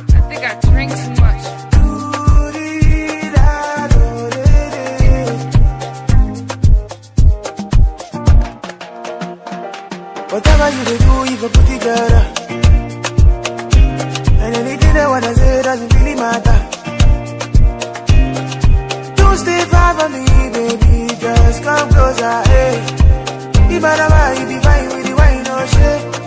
I think I drink too much. Whatever you do, you can put it together. And anything I wanna say doesn't really matter. Don't stay far from me, baby, just come closer, hey. You better buy, you be fine with the wine, no shit.